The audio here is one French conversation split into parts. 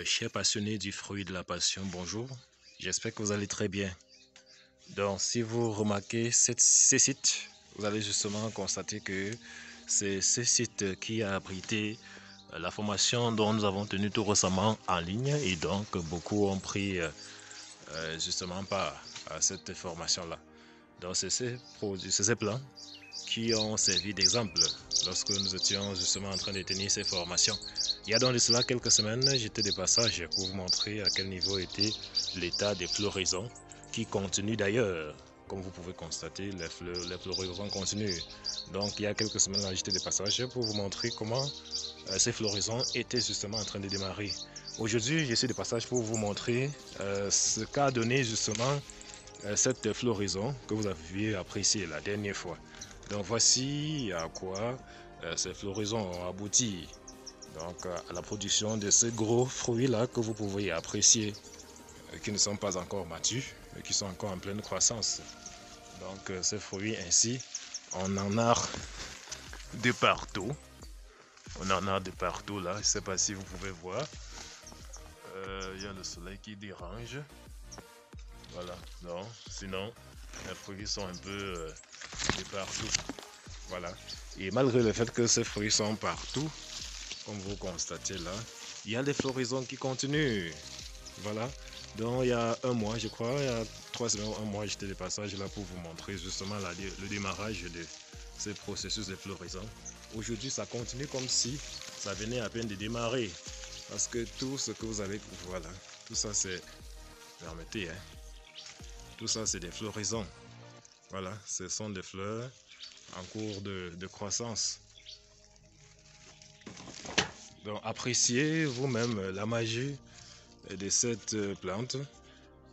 Chers passionnés du fruit de la passion, bonjour. J'espère que vous allez très bien. Donc, si vous remarquez ces sites, vous allez justement constater que c'est ce site qui a abrité la formation dont nous avons tenu tout récemment en ligne et donc beaucoup ont pris justement part à cette formation-là. Donc, c'est ces plans qui ont servi d'exemple lorsque nous étions justement en train de tenir ces formations. Il y a donc de cela quelques semaines, j'étais de passage pour vous montrer à quel niveau était l'état des floraisons qui continuent d'ailleurs. Comme vous pouvez constater, les floraisons continuent. Donc il y a quelques semaines, j'étais de passage pour vous montrer comment ces floraisons étaient justement en train de démarrer. Aujourd'hui, je suis de passage pour vous montrer ce qu'a donné justement cette floraison que vous aviez appréciée la dernière fois. Donc voici à quoi ces floraisons ont abouti. Donc à la production de ces gros fruits là que vous pouvez apprécier, qui ne sont pas encore matures, mais qui sont encore en pleine croissance. Donc ces fruits ainsi, on en a de partout. On en a de partout là, je ne sais pas si vous pouvez voir. Il y a le soleil qui dérange. Voilà, non, sinon les fruits sont un peu de partout. Voilà. Et malgré le fait que ces fruits sont partout, comme vous constatez là, il y a des floraisons qui continuent. Voilà. Donc il y a un mois, je crois, il y a 3 semaines ou un mois, j'étais de passage là pour vous montrer justement le démarrage de ces processus de floraison. Aujourd'hui, ça continue comme si ça venait à peine de démarrer. Parce que tout ce que vous avez, voilà, tout ça c'est, permettez, hein, tout ça c'est des floraisons. Voilà, ce sont des fleurs en cours de croissance. Donc appréciez vous-même la magie de cette plante.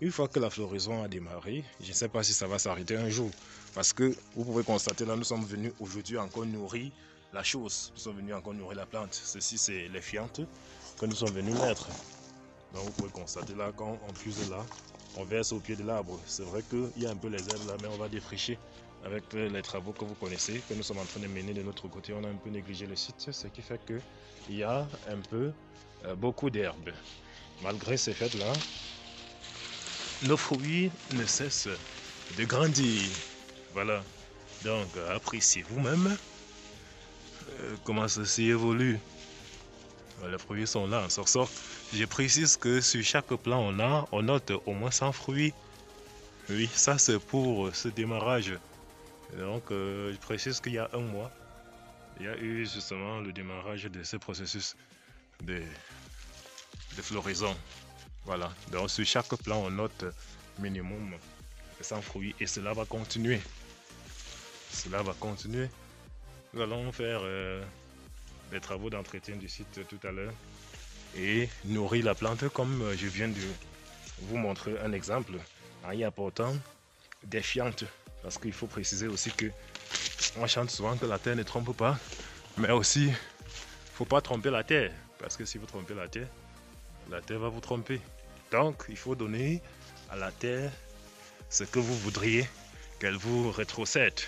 Une fois que la floraison a démarré, je ne sais pas si ça va s'arrêter un jour. Parce que vous pouvez constater là, nous sommes venus aujourd'hui encore nourrir la chose. Nous sommes venus encore nourrir la plante. Ceci, c'est les fientes que nous sommes venus mettre. Donc vous pouvez constater là, quand on fuse là, on verse au pied de l'arbre. C'est vrai qu'il y a un peu les herbes là, mais on va défricher avec les travaux que vous connaissez, que nous sommes en train de mener de notre côté. On a un peu négligé le site, ce qui fait qu'il y a un peu beaucoup d'herbes. Malgré ces faits là, nos fruits ne cessent de grandir. Voilà. Donc appréciez vous-même comment ceci évolue. Les fruits sont là, en sort. Je précise que sur chaque plan on note au moins 100 fruits. Oui, ça c'est pour ce démarrage. Donc je précise qu'il y a un mois, il y a eu justement le démarrage de ce processus de floraison. Voilà, donc sur chaque plan on note minimum 100 fruits et cela va continuer. Cela va continuer. Nous allons faire des travaux d'entretien du site tout à l'heure et nourrir la plante comme je viens de vous montrer un exemple en y apportant des fientes. Parce qu'il faut préciser aussi que on chante souvent que la terre ne trompe pas, mais aussi il ne faut pas tromper la terre, parce que si vous trompez la terre va vous tromper. Donc il faut donner à la terre ce que vous voudriez qu'elle vous rétrocède.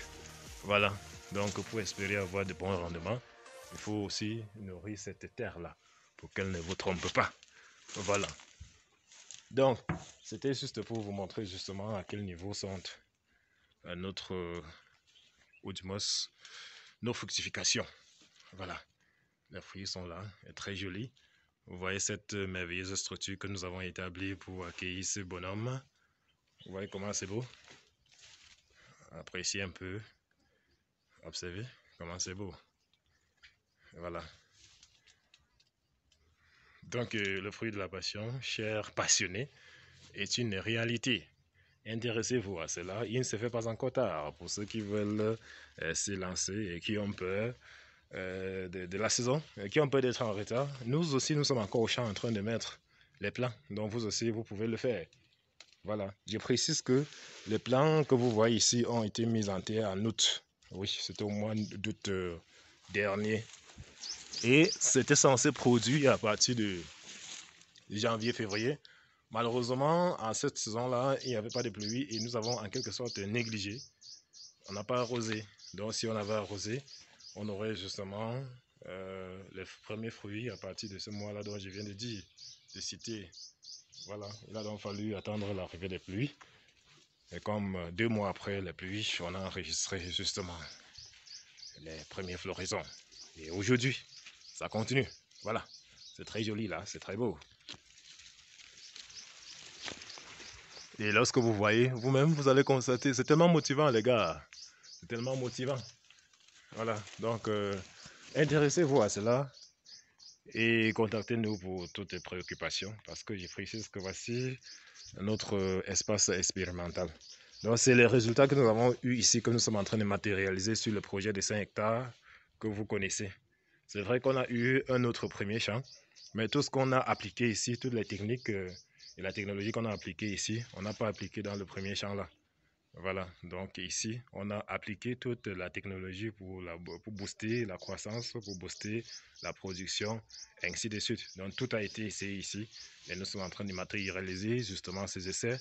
Voilà, donc pour espérer avoir de bons rendements, il faut aussi nourrir cette terre-là pour qu'elle ne vous trompe pas. Voilà. Donc, c'était juste pour vous montrer justement à quel niveau sont notre, ou du moins, nos fructifications. Voilà. Les fruits sont là, et très jolis. Vous voyez cette merveilleuse structure que nous avons établie pour accueillir ce bonhomme. Vous voyez comment c'est beau? Appréciez un peu. Observez comment c'est beau. Voilà. Donc, le fruit de la passion, chers passionnés, est une réalité. Intéressez-vous à cela. Il ne se fait pas encore tard pour ceux qui veulent se lancer et qui ont peur de la saison, qui ont peur d'être en retard. Nous aussi, nous sommes encore au champ en train de mettre les plants. Donc, vous aussi, vous pouvez le faire. Voilà. Je précise que les plants que vous voyez ici ont été mis en terre en août. Oui, c'était au mois d'août dernier. Et c'était censé produire à partir de janvier-février. Malheureusement, en cette saison-là, il n'y avait pas de pluie et nous avons en quelque sorte négligé. On n'a pas arrosé. Donc si on avait arrosé, on aurait justement les premiers fruits à partir de ce mois-là dont je viens de citer. Voilà, il a donc fallu attendre l'arrivée des pluies. Et comme 2 mois après les pluies, on a enregistré justement les premières floraisons. Et aujourd'hui, ça continue. Voilà, c'est très joli là, c'est très beau. Et lorsque vous voyez, vous-même, vous allez constater, c'est tellement motivant les gars. C'est tellement motivant. Voilà, donc intéressez-vous à cela et contactez-nous pour toutes les préoccupations parce que je précise que voici notre espace expérimental. Donc c'est les résultats que nous avons eu ici, que nous sommes en train de matérialiser sur le projet de 5 hectares que vous connaissez. C'est vrai qu'on a eu un autre premier champ, mais tout ce qu'on a appliqué ici, toutes les techniques et la technologie qu'on a appliquée ici, on n'a pas appliqué dans le premier champ là. Voilà, donc ici, on a appliqué toute la technologie pour booster la croissance, pour booster la production, ainsi de suite. Donc tout a été essayé ici et nous sommes en train de matérialiser justement ces essais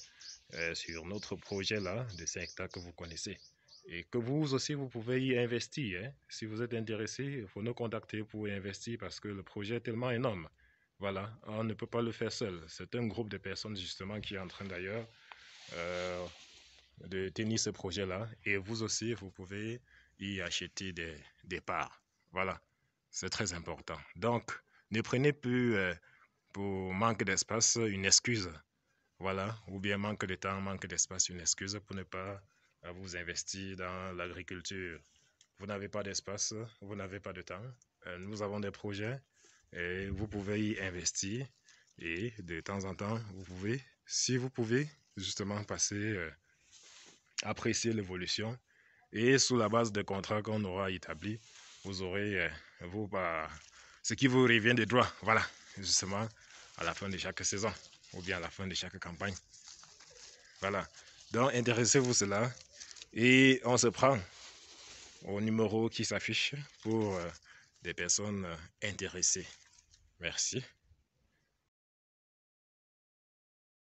sur notre projet là de 5 hectares que vous connaissez. Et que vous aussi, vous pouvez y investir. Hein. Si vous êtes intéressé, il faut nous contacter pour y investir parce que le projet est tellement énorme. Voilà, on ne peut pas le faire seul. C'est un groupe de personnes justement qui est en train d'ailleurs de tenir ce projet-là. Et vous aussi, vous pouvez y acheter des parts. Voilà, c'est très important. Donc, ne prenez plus pour manque d'espace une excuse. Voilà, ou bien manque de temps, manque d'espace, une excuse pour ne pas vous investir dans l'agriculture. Vous n'avez pas d'espace, vous n'avez pas de temps. Nous avons des projets et vous pouvez y investir. Et de temps en temps, vous pouvez, si vous pouvez, justement passer apprécier l'évolution et sous la base des contrats qu'on aura établis, vous aurez ce qui vous revient de droit, voilà, justement, à la fin de chaque saison ou bien à la fin de chaque campagne. Voilà, donc intéressez-vous cela et on se prend au numéro qui s'affiche pour des personnes intéressées. Merci.